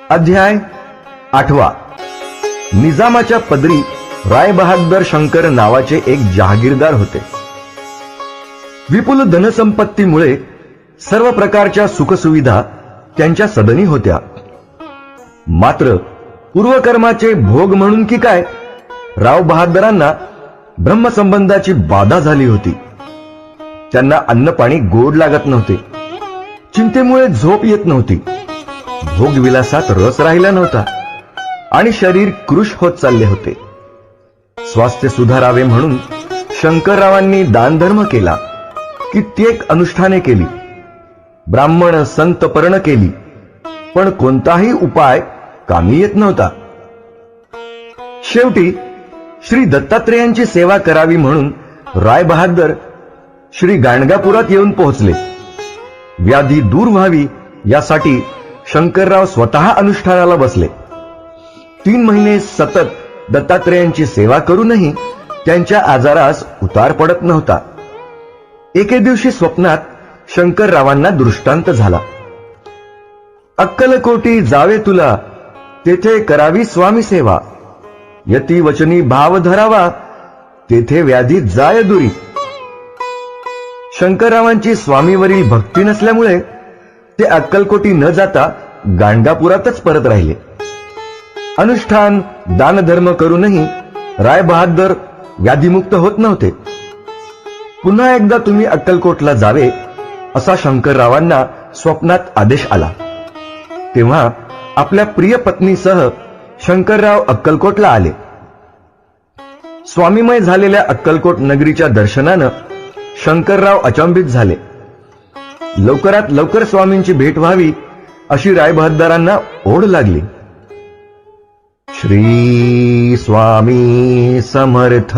अध्याय 8. निजामाच्या पदरी रायबहाद्दर शंकर नावाचे एक जहागीरदार होते. विपुल धनसंपत्तीमुळे सर्व प्रकारच्या सुखसुविधा त्यांच्या सदनी होत्या. मात्र पूर्वकर्माचे भोग म्हणून की काय, राव बहादरांना ब्रह्मसंबंधाची बाधा झाली होती. त्यांना अन्नपाणी गोड लागत नव्हते. चिंतेमुळे झोप येत नव्हती. भोगविलासात रस राहिला नव्हता आणि शरीर कृश होत चालले होते. स्वास्थ्य सुधारावे म्हणून शंकररावांनी दानधर्म केला, कित्येक अनुष्ठाने केली, ब्राह्मण संतपर्ण केली, पण कोणताही उपाय कामी येत नव्हता. शेवटी श्री दत्तात्रेयांची सेवा करावी म्हणून रायबहाद्दर श्री गाणगापुरात येऊन पोहोचले. व्याधी दूर व्हावी यासाठी शंकरराव स्वतः अनुष्ठानाला बसले. 3 महिने सतत दत्तात्रेयांची सेवा करूनही त्यांच्या आजारास उतार पडत नव्हता. एके दिवशी स्वप्नात शंकररावांना दृष्टांत झाला. अक्कलकोटी जावे तुला, तेथे करावी स्वामी सेवा. यती वचनी भाव धरावा, तेथे व्याधी जाय दुरी. शंकररावांची स्वामीवरील भक्ती नसल्यामुळे ते अक्कलकोटी न जाता गाणगापुरातच परत राहिले. अनुष्ठान दानधर्म करूनही रायबहाद्दर व्याधीमुक्त होत नव्हते. पुन्हा एकदा तुम्ही अक्कलकोटला जावे असा शंकररावांना स्वप्नात आदेश आला. तेव्हा आपल्या प्रिय पत्नीसह शंकरराव अक्कलकोटला आले. स्वामीमय झालेल्या अक्कलकोट नगरीच्या दर्शनानं शंकरराव अचंबित झाले. लवकरात लवकर स्वामींची भेट व्हावी अशी रायबहाद्दरांना ओढ लागली. श्री स्वामी समर्थ.